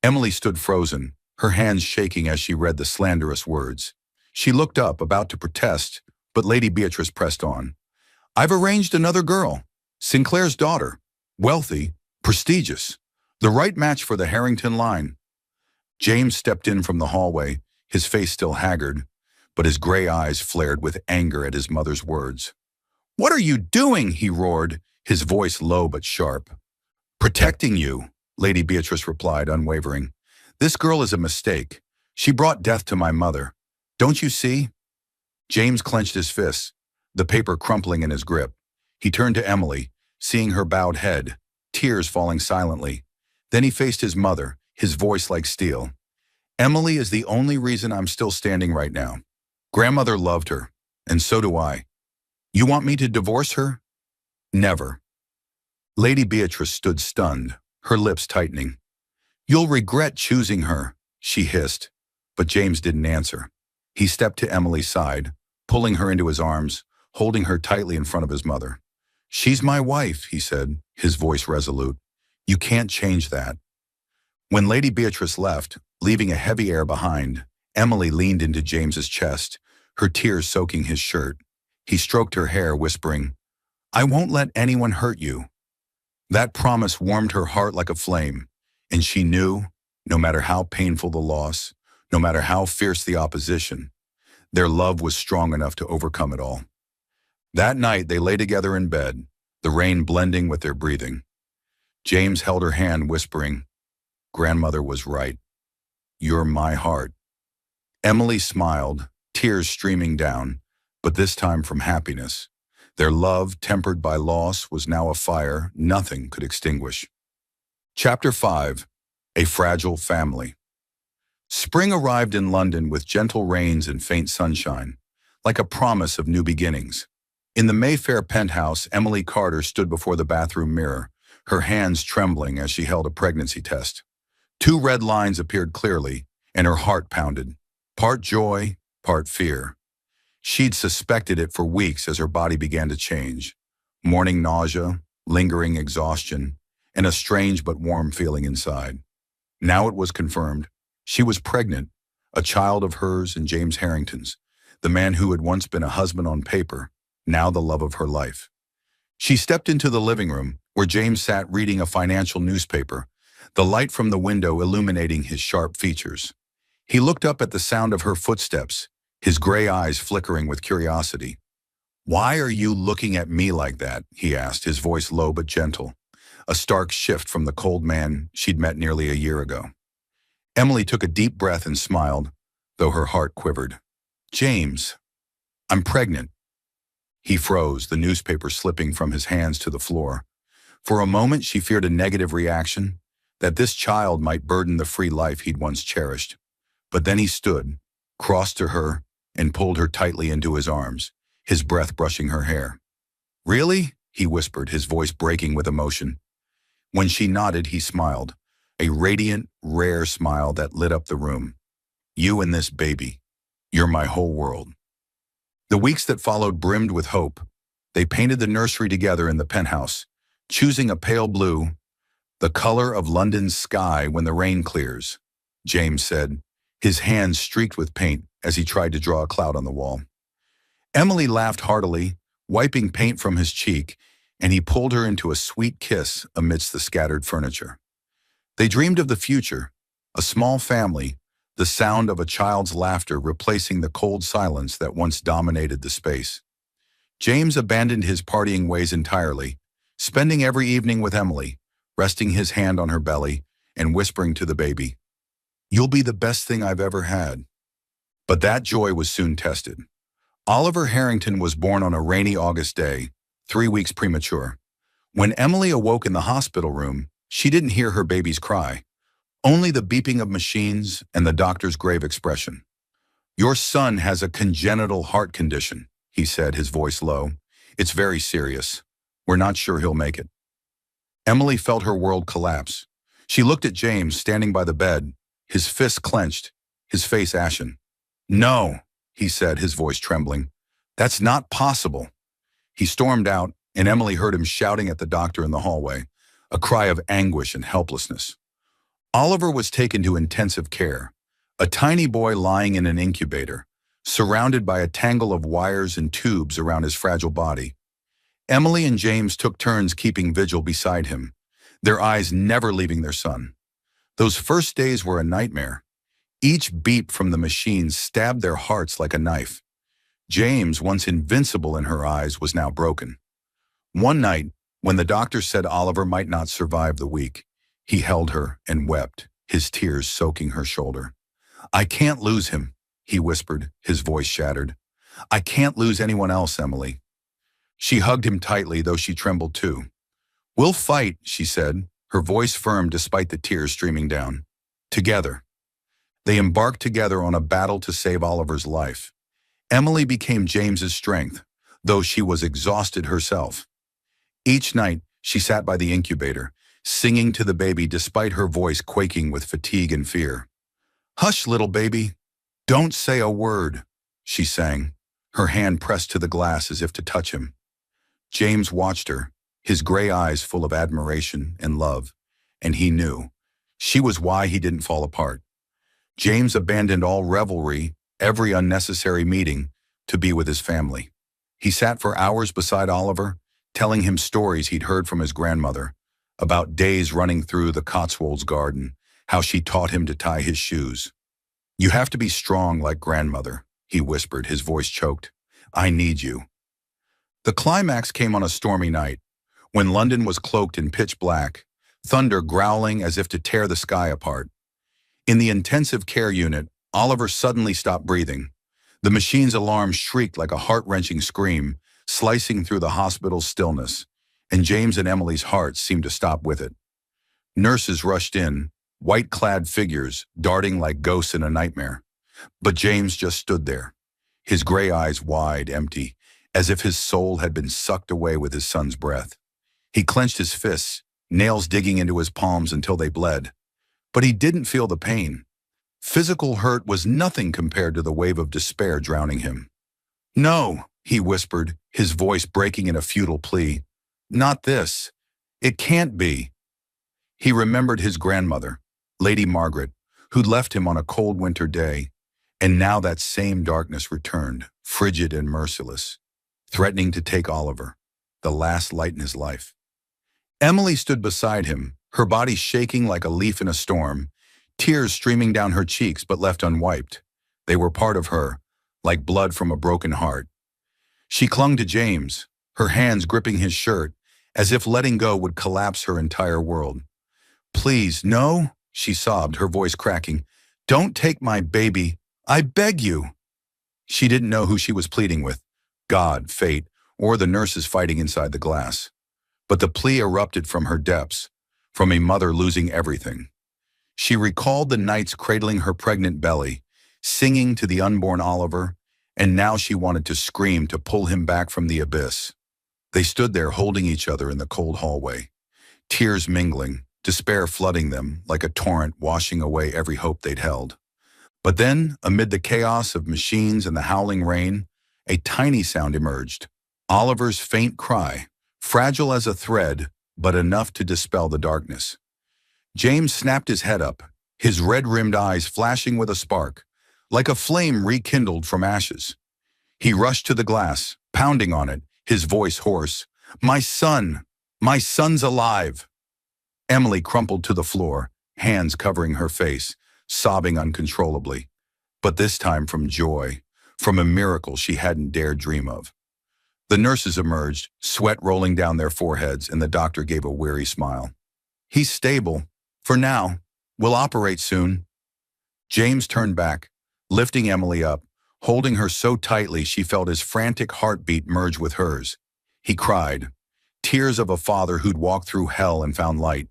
Emily stood frozen, her hands shaking as she read the slanderous words. She looked up, about to protest, but Lady Beatrice pressed on. "I've arranged another girl, Sinclair's daughter, wealthy, prestigious, the right match for the Harrington line." James stepped in from the hallway, his face still haggard, but his gray eyes flared with anger at his mother's words. "What are you doing?" he roared, his voice low but sharp. "Protecting you," Lady Beatrice replied, unwavering. "This girl is a mistake. She brought death to my mother. Don't you see?" James clenched his fists, the paper crumpling in his grip. He turned to Emily, seeing her bowed head, tears falling silently. Then he faced his mother, his voice like steel. "Emily is the only reason I'm still standing right now. Grandmother loved her, and so do I. You want me to divorce her? Never." Lady Beatrice stood stunned, her lips tightening. "You'll regret choosing her," she hissed, but James didn't answer. He stepped to Emily's side, pulling her into his arms, holding her tightly in front of his mother. "She's my wife," he said, his voice resolute. "You can't change that." When Lady Beatrice left, leaving a heavy air behind, Emily leaned into James's chest, her tears soaking his shirt. He stroked her hair, whispering, "I won't let anyone hurt you." That promise warmed her heart like a flame, and she knew, no matter how painful the loss, no matter how fierce the opposition, their love was strong enough to overcome it all. That night they lay together in bed, the rain blending with their breathing. James held her hand, whispering, "Grandmother was right. You're my heart." Emily smiled, tears streaming down, but this time from happiness. Their love, tempered by loss, was now a fire nothing could extinguish. Chapter 5. A Fragile Family. Spring arrived in London with gentle rains and faint sunshine, like a promise of new beginnings. In the Mayfair penthouse, Emily Carter stood before the bathroom mirror, her hands trembling as she held a pregnancy test. 2 red lines appeared clearly, and her heart pounded, part joy, part fear. She'd suspected it for weeks as her body began to change. Morning nausea, lingering exhaustion, and a strange but warm feeling inside. Now it was confirmed. She was pregnant, a child of hers and James Harrington's, the man who had once been a husband on paper, now the love of her life. She stepped into the living room, where James sat reading a financial newspaper, the light from the window illuminating his sharp features. He looked up at the sound of her footsteps, his gray eyes flickering with curiosity. "Why are you looking at me like that?" he asked, his voice low but gentle, a stark shift from the cold man she'd met nearly a year ago. Emily took a deep breath and smiled, though her heart quivered. "James, I'm pregnant." He froze, the newspaper slipping from his hands to the floor. For a moment she feared a negative reaction, that this child might burden the free life he'd once cherished. But then he stood, crossed to her, and pulled her tightly into his arms, his breath brushing her hair. "Really?" he whispered, his voice breaking with emotion. When she nodded, he smiled, a radiant, rare smile that lit up the room. "You and this baby. You're my whole world." The weeks that followed brimmed with hope. They painted the nursery together in the penthouse, choosing a pale blue, the color of London's sky when the rain clears, James said, his hands streaked with paint as he tried to draw a cloud on the wall. Emily laughed heartily, wiping paint from his cheek, and he pulled her into a sweet kiss amidst the scattered furniture. They dreamed of the future, a small family, the sound of a child's laughter replacing the cold silence that once dominated the space. James abandoned his partying ways entirely, spending every evening with Emily, resting his hand on her belly and whispering to the baby, "You'll be the best thing I've ever had." But that joy was soon tested. Oliver Harrington was born on a rainy August day, 3 weeks premature. When Emily awoke in the hospital room, she didn't hear her baby's cry, only the beeping of machines and the doctor's grave expression. "Your son has a congenital heart condition," he said, his voice low. "It's very serious. We're not sure he'll make it." Emily felt her world collapse. She looked at James standing by the bed, his fists clenched, his face ashen. "No," he said, his voice trembling. "That's not possible." He stormed out, and Emily heard him shouting at the doctor in the hallway, a cry of anguish and helplessness. Oliver was taken to intensive care, a tiny boy lying in an incubator, surrounded by a tangle of wires and tubes around his fragile body. Emily and James took turns keeping vigil beside him, their eyes never leaving their son. Those first days were a nightmare. Each beep from the machines stabbed their hearts like a knife. James, once invincible in her eyes, was now broken. One night, when the doctor said Oliver might not survive the week, he held her and wept, his tears soaking her shoulder. "I can't lose him," he whispered, his voice shattered. "I can't lose anyone else, Emily." She hugged him tightly, though she trembled too. "We'll fight," she said, her voice firm despite the tears streaming down. Together. They embarked together on a battle to save Oliver's life. Emily became James's strength, though she was exhausted herself. Each night, she sat by the incubator, singing to the baby despite her voice quaking with fatigue and fear. "Hush, little baby. Don't say a word," she sang, her hand pressed to the glass as if to touch him. James watched her, his gray eyes full of admiration and love, and he knew. She was why he didn't fall apart. James abandoned all revelry, every unnecessary meeting, to be with his family. He sat for hours beside Oliver, telling him stories he'd heard from his grandmother, about days running through the Cotswolds garden, how she taught him to tie his shoes. "You have to be strong like grandmother," he whispered, his voice choked. "I need you." The climax came on a stormy night, when London was cloaked in pitch black, thunder growling as if to tear the sky apart. In the intensive care unit, Oliver suddenly stopped breathing. The machine's alarm shrieked like a heart-wrenching scream, slicing through the hospital's stillness, and James and Emily's hearts seemed to stop with it. Nurses rushed in, white-clad figures darting like ghosts in a nightmare. But James just stood there, his gray eyes wide, empty, as if his soul had been sucked away with his son's breath. He clenched his fists, nails digging into his palms until they bled. But he didn't feel the pain. Physical hurt was nothing compared to the wave of despair drowning him. "No," he whispered, his voice breaking in a futile plea. "Not this. It can't be." He remembered his grandmother, Lady Margaret, who'd left him on a cold winter day, and now that same darkness returned, frigid and merciless, threatening to take Oliver, the last light in his life. Emily stood beside him, her body shaking like a leaf in a storm, tears streaming down her cheeks but left unwiped. They were part of her, like blood from a broken heart. She clung to James, her hands gripping his shirt, as if letting go would collapse her entire world. "Please, no," she sobbed, her voice cracking. "Don't take my baby. I beg you." She didn't know who she was pleading with, God, fate, or the nurses fighting inside the glass. But the plea erupted from her depths, from a mother losing everything. She recalled the nights cradling her pregnant belly, singing to the unborn Oliver, and now she wanted to scream to pull him back from the abyss. They stood there holding each other in the cold hallway, tears mingling, despair flooding them like a torrent washing away every hope they'd held. But then, amid the chaos of machines and the howling rain, A tiny sound emerged. Oliver's faint cry, fragile as a thread, but enough to dispel the darkness. James snapped his head up, his red-rimmed eyes flashing with a spark, like a flame rekindled from ashes. He rushed to the glass, pounding on it, his voice hoarse. "My son! My son's alive!" Emily crumpled to the floor, hands covering her face, sobbing uncontrollably. But this time from joy, from a miracle she hadn't dared dream of. The nurses emerged, sweat rolling down their foreheads, and the doctor gave a weary smile. "He's stable. For now. We'll operate soon." James turned back, lifting Emily up, holding her so tightly she felt his frantic heartbeat merge with hers. He cried, tears of a father who'd walked through hell and found light.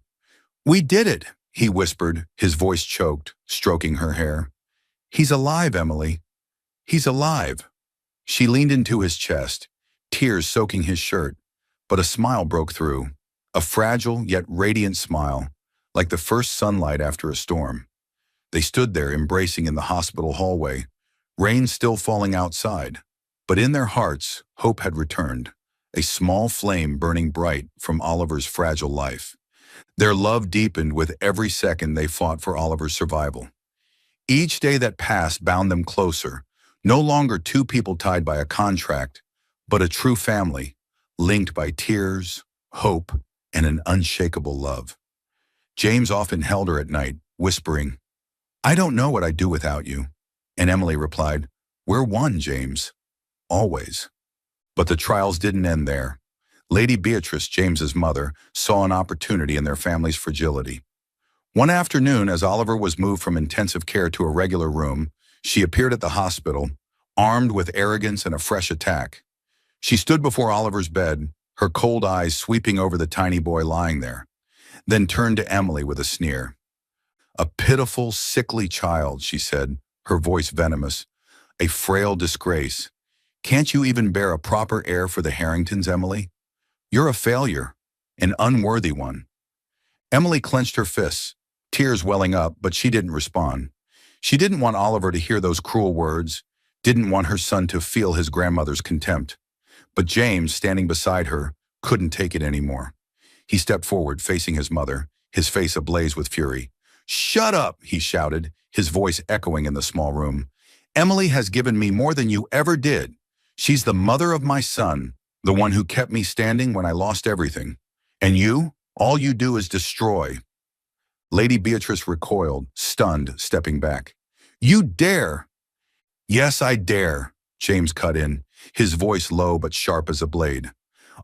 "We did it," he whispered, his voice choked, stroking her hair. "He's alive, Emily. He's alive." She leaned into his chest, tears soaking his shirt, but a smile broke through, a fragile yet radiant smile, like the first sunlight after a storm. They stood there embracing in the hospital hallway, rain still falling outside, but in their hearts, hope had returned, a small flame burning bright from Oliver's fragile life. Their love deepened with every second they fought for Oliver's survival. Each day that passed bound them closer, no longer two people tied by a contract, but a true family, linked by tears, hope, and an unshakable love. James often held her at night, whispering, "I don't know what I'd do without you." And Emily replied, "We're one, James. Always." But the trials didn't end there. Lady Beatrice, James's mother, saw an opportunity in their family's fragility. One afternoon, as Oliver was moved from intensive care to a regular room, she appeared at the hospital, armed with arrogance and a fresh attack. She stood before Oliver's bed, her cold eyes sweeping over the tiny boy lying there, then turned to Emily with a sneer. "A pitiful, sickly child," she said, her voice venomous. "A frail disgrace. Can't you even bear a proper heir for the Harringtons, Emily? You're a failure, an unworthy one." Emily clenched her fists, tears welling up, but she didn't respond. She didn't want Oliver to hear those cruel words, didn't want her son to feel his grandmother's contempt. But James, standing beside her, couldn't take it anymore. He stepped forward, facing his mother, his face ablaze with fury. "Shut up," he shouted, his voice echoing in the small room. "Emily has given me more than you ever did. She's the mother of my son, the one who kept me standing when I lost everything. And you, all you do is destroy." Lady Beatrice recoiled, stunned, stepping back. "You dare!" "Yes, I dare," James cut in, his voice low but sharp as a blade.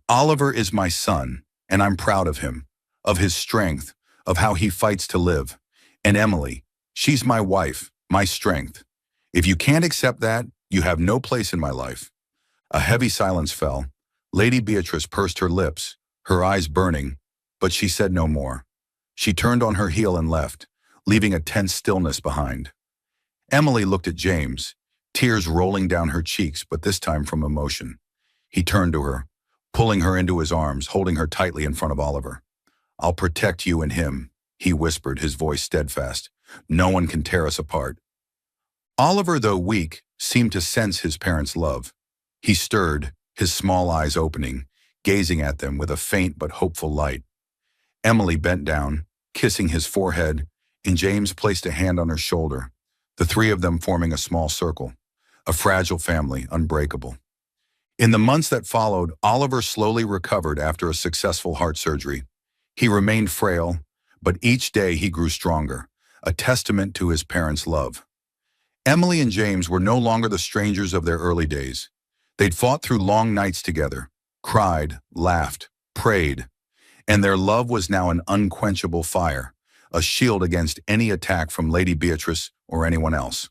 "Oliver is my son, and I'm proud of him, of his strength, of how he fights to live. And Emily, she's my wife, my strength. If you can't accept that, you have no place in my life." A heavy silence fell. Lady Beatrice pursed her lips, her eyes burning, but she said no more. She turned on her heel and left, leaving a tense stillness behind. Emily looked at James, tears rolling down her cheeks, but this time from emotion. He turned to her, pulling her into his arms, holding her tightly in front of Oliver. "I'll protect you and him," he whispered, his voice steadfast. "No one can tear us apart." Oliver, though weak, seemed to sense his parents' love. He stirred, his small eyes opening, gazing at them with a faint but hopeful light. Emily bent down, kissing his forehead, and James placed a hand on her shoulder, the three of them forming a small circle, a fragile family, unbreakable. In the months that followed, Oliver slowly recovered after a successful heart surgery. He remained frail, but each day he grew stronger, a testament to his parents' love. Emily and James were no longer the strangers of their early days. They'd fought through long nights together, cried, laughed, prayed, and their love was now an unquenchable fire, a shield against any attack from Lady Beatrice or anyone else.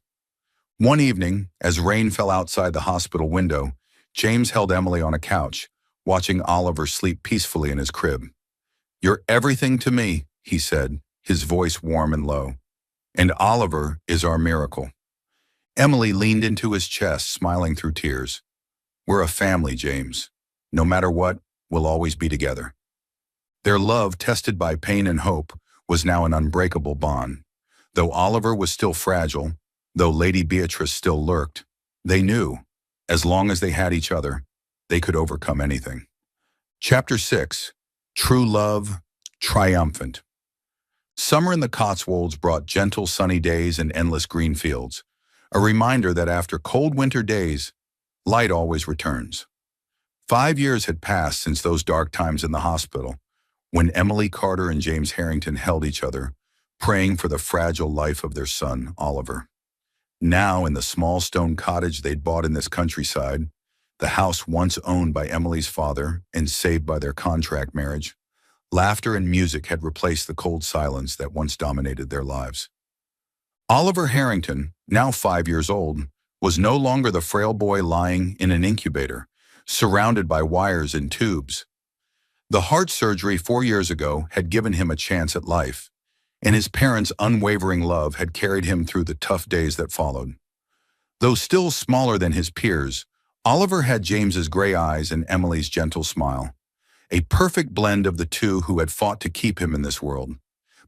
One evening, as rain fell outside the hospital window, James held Emily on a couch, watching Oliver sleep peacefully in his crib. "You're everything to me," he said, his voice warm and low. "And Oliver is our miracle." Emily leaned into his chest, smiling through tears. "We're a family, James. No matter what, we'll always be together." Their love, tested by pain and hope, was now an unbreakable bond. Though Oliver was still fragile, though Lady Beatrice still lurked, they knew, As long as they had each other, they could overcome anything. Chapter 6. True Love, Triumphant. Summer in the Cotswolds brought gentle sunny days and endless green fields, a reminder that after cold winter days, light always returns. 5 years had passed since those dark times in the hospital, when Emily Carter and James Harrington held each other, praying for the fragile life of their son, Oliver. Now, in the small stone cottage they'd bought in this countryside, the house once owned by Emily's father and saved by their contract marriage, laughter and music had replaced the cold silence that once dominated their lives. Oliver Harrington, now 5 years old, was no longer the frail boy lying in an incubator, surrounded by wires and tubes. The heart surgery 4 years ago had given him a chance at life, and his parents' unwavering love had carried him through the tough days that followed. Though still smaller than his peers, Oliver had James's gray eyes and Emily's gentle smile, a perfect blend of the two who had fought to keep him in this world.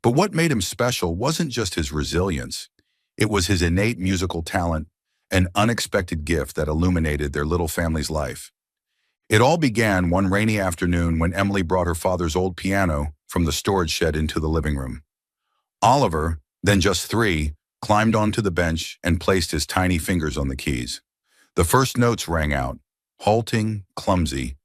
But what made him special wasn't just his resilience. It was his innate musical talent, an unexpected gift that illuminated their little family's life. It all began one rainy afternoon when Emily brought her father's old piano from the storage shed into the living room. Oliver, then just 3, climbed onto the bench and placed his tiny fingers on the keys. The first notes rang out, halting, clumsy,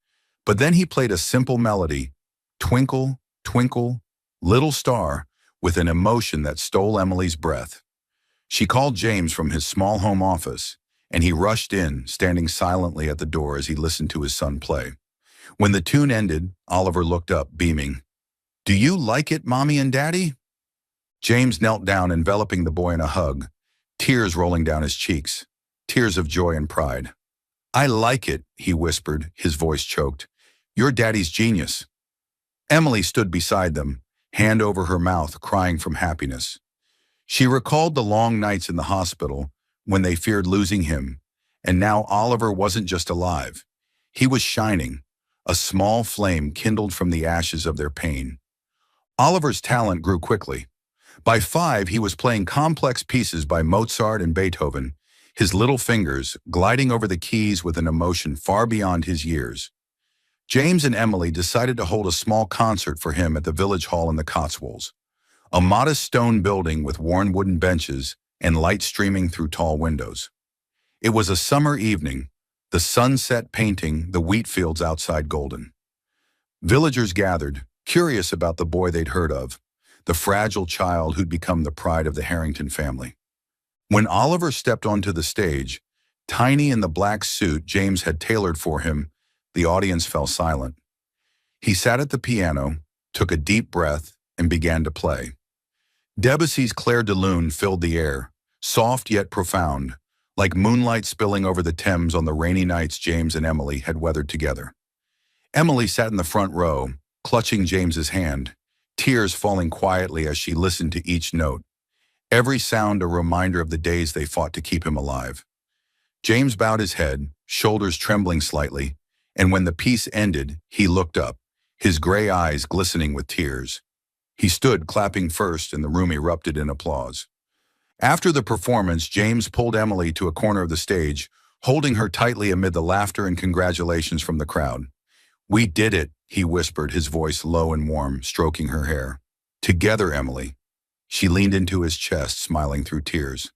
but then he played a simple melody, Twinkle, Twinkle, Little Star, with an emotion that stole Emily's breath. She called James from his small home office, and he rushed in, standing silently at the door as he listened to his son play. When the tune ended, Oliver looked up, beaming. "Do you like it, Mommy and Daddy?" James knelt down, enveloping the boy in a hug, tears rolling down his cheeks, tears of joy and pride. "I like it," he whispered, his voice choked. "You're Daddy's genius." Emily stood beside them, hand over her mouth, crying from happiness. She recalled the long nights in the hospital when they feared losing him, and now Oliver wasn't just alive. He was shining, a small flame kindled from the ashes of their pain. Oliver's talent grew quickly. By 5, he was playing complex pieces by Mozart and Beethoven, his little fingers gliding over the keys with an emotion far beyond his years. James and Emily decided to hold a small concert for him at the village hall in the Cotswolds, a modest stone building with worn wooden benches and light streaming through tall windows. It was a summer evening, the sunset painting the wheat fields outside golden. Villagers gathered, curious about the boy they'd heard of, the fragile child who'd become the pride of the Harrington family. When Oliver stepped onto the stage, tiny in the black suit James had tailored for him, the audience fell silent. He sat at the piano, took a deep breath, and began to play. Debussy's Clair de Lune filled the air, soft yet profound, like moonlight spilling over the Thames on the rainy nights James and Emily had weathered together. Emily sat in the front row, clutching James's hand, tears falling quietly as she listened to each note, every sound a reminder of the days they fought to keep him alive. James bowed his head, shoulders trembling slightly, and when the piece ended, he looked up, his gray eyes glistening with tears. He stood clapping first, and the room erupted in applause. After the performance, James pulled Emily to a corner of the stage, holding her tightly amid the laughter and congratulations from the crowd. "We did it," he whispered, his voice low and warm, stroking her hair. "Together, Emily." She leaned into his chest, smiling through tears.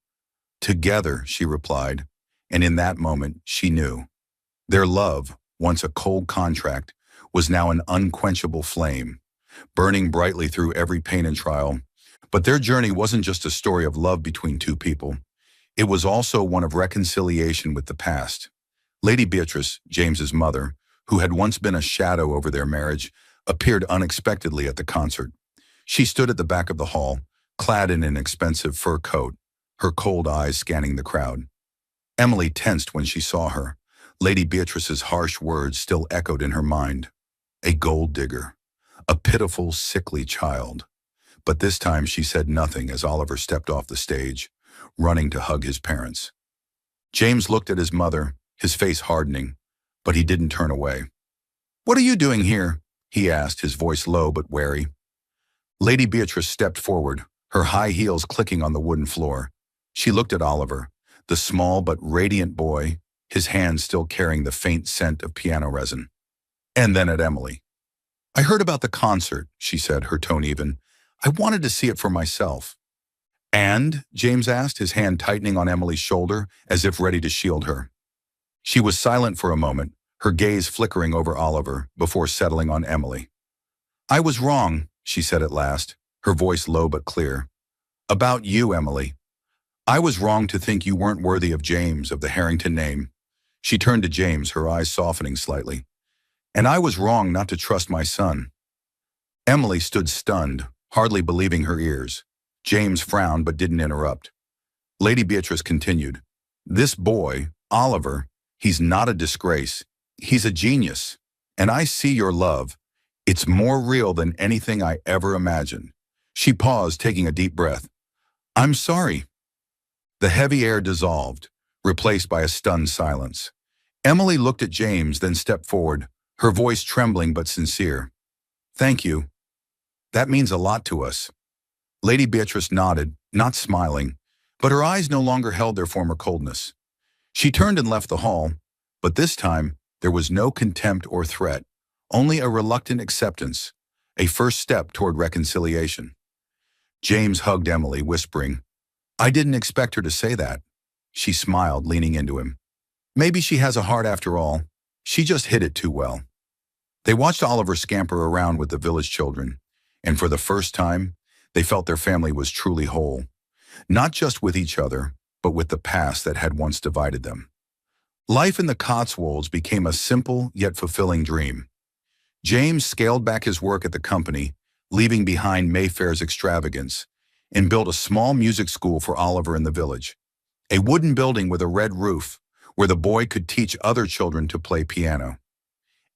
"Together," she replied, and in that moment, she knew. Their love, once a cold contract, was now an unquenchable flame, burning brightly through every pain and trial. But their journey wasn't just a story of love between two people. It was also one of reconciliation with the past. Lady Beatrice, James's mother, who had once been a shadow over their marriage, appeared unexpectedly at the concert. She stood at the back of the hall, clad in an expensive fur coat, her cold eyes scanning the crowd. Emily tensed when she saw her. Lady Beatrice's harsh words still echoed in her mind. A gold digger, a pitiful, sickly child. But this time she said nothing as Oliver stepped off the stage, running to hug his parents. James looked at his mother, his face hardening, but he didn't turn away. "What are you doing here?" he asked, his voice low but wary. Lady Beatrice stepped forward, her high heels clicking on the wooden floor. She looked at Oliver, the small but radiant boy, his hand still carrying the faint scent of piano resin. And then at Emily. "I heard about the concert," she said, her tone even. "I wanted to see it for myself." "And?" James asked, his hand tightening on Emily's shoulder as if ready to shield her. She was silent for a moment, her gaze flickering over Oliver before settling on Emily. "I was wrong," she said at last, her voice low but clear. "About you, Emily. I was wrong to think you weren't worthy of James, of the Harrington name." She turned to James, her eyes softening slightly. "And I was wrong not to trust my son." Emily stood stunned, hardly believing her ears. James frowned but didn't interrupt. Lady Beatrice continued, "This boy, Oliver, he's not a disgrace. He's a genius. And I see your love. It's more real than anything I ever imagined." She paused, taking a deep breath. "I'm sorry." The heavy air dissolved, replaced by a stunned silence. Emily looked at James, then stepped forward, her voice trembling but sincere. "Thank you. That means a lot to us." Lady Beatrice nodded, not smiling, but her eyes no longer held their former coldness. She turned and left the hall, but this time there was no contempt or threat, only a reluctant acceptance, a first step toward reconciliation. James hugged Emily, whispering, "I didn't expect her to say that." She smiled, leaning into him. "Maybe she has a heart after all. She just hid it too well." They watched Oliver scamper around with the village children, and for the first time, they felt their family was truly whole, not just with each other, but with the past that had once divided them. Life in the Cotswolds became a simple yet fulfilling dream. James scaled back his work at the company, leaving behind Mayfair's extravagance, and built a small music school for Oliver in the village, a wooden building with a red roof where the boy could teach other children to play piano.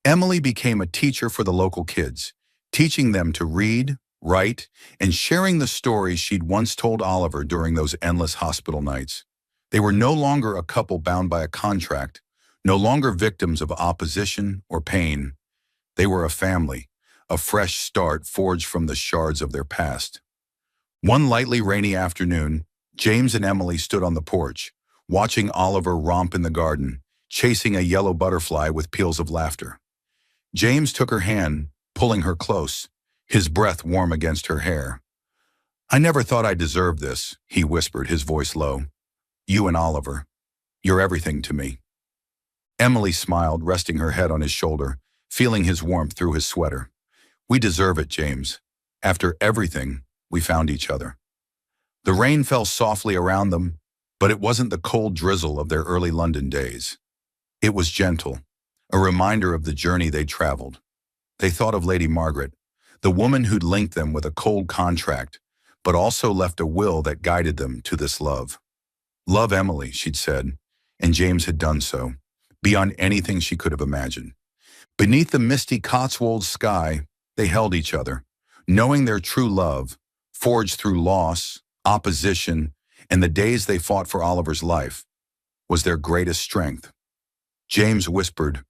Emily became a teacher for the local kids, teaching them to read, write, and sharing the stories she'd once told Oliver during those endless hospital nights. They were no longer a couple bound by a contract, no longer victims of opposition or pain. They were a family, a fresh start forged from the shards of their past. One lightly rainy afternoon, James and Emily stood on the porch, watching Oliver romp in the garden, chasing a yellow butterfly with peals of laughter. James took her hand, pulling her close, his breath warm against her hair. "I never thought I deserved this," he whispered, his voice low. "You and Oliver, you're everything to me." Emily smiled, resting her head on his shoulder, feeling his warmth through his sweater. "We deserve it, James. After everything, we found each other." The rain fell softly around them, but it wasn't the cold drizzle of their early London days. It was gentle, a reminder of the journey they'd traveled. They thought of Lady Margaret, the woman who'd linked them with a cold contract, but also left a will that guided them to this love. "Love Emily," she'd said, and James had done so, beyond anything she could have imagined. Beneath the misty Cotswolds sky, they held each other, knowing their true love, forged through loss, opposition, and the days they fought for Oliver's life, was their greatest strength. James whispered,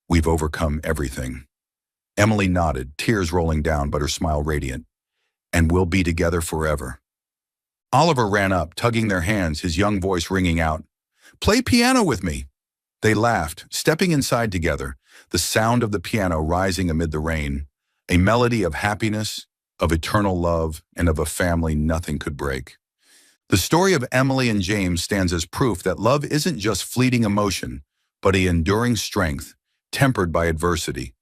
"We've overcome everything." Emily nodded, tears rolling down but her smile radiant. "And we'll be together forever." Oliver ran up, tugging their hands, his young voice ringing out, "Play piano with me." They laughed, stepping inside together, the sound of the piano rising amid the rain, a melody of happiness, of eternal love, and of a family nothing could break. The story of Emily and James stands as proof that love isn't just fleeting emotion, but an enduring strength, tempered by adversity.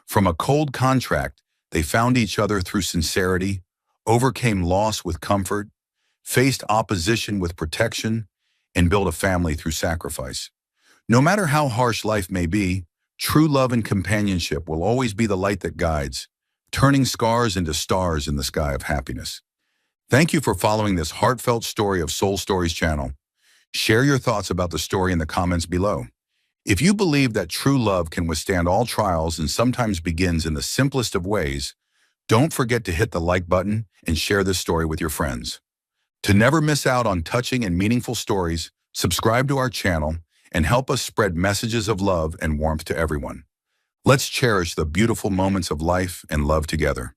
From a cold contract, they found each other through sincerity, overcame loss with comfort, faced opposition with protection, and built a family through sacrifice. No matter how harsh life may be, true love and companionship will always be the light that guides, turning scars into stars in the sky of happiness. Thank you for following this heartfelt story of Soul Stories channel. Share your thoughts about the story in the comments below. If you believe that true love can withstand all trials and sometimes begins in the simplest of ways, don't forget to hit the like button and share this story with your friends. To never miss out on touching and meaningful stories, subscribe to our channel and help us spread messages of love and warmth to everyone. Let's cherish the beautiful moments of life and love together.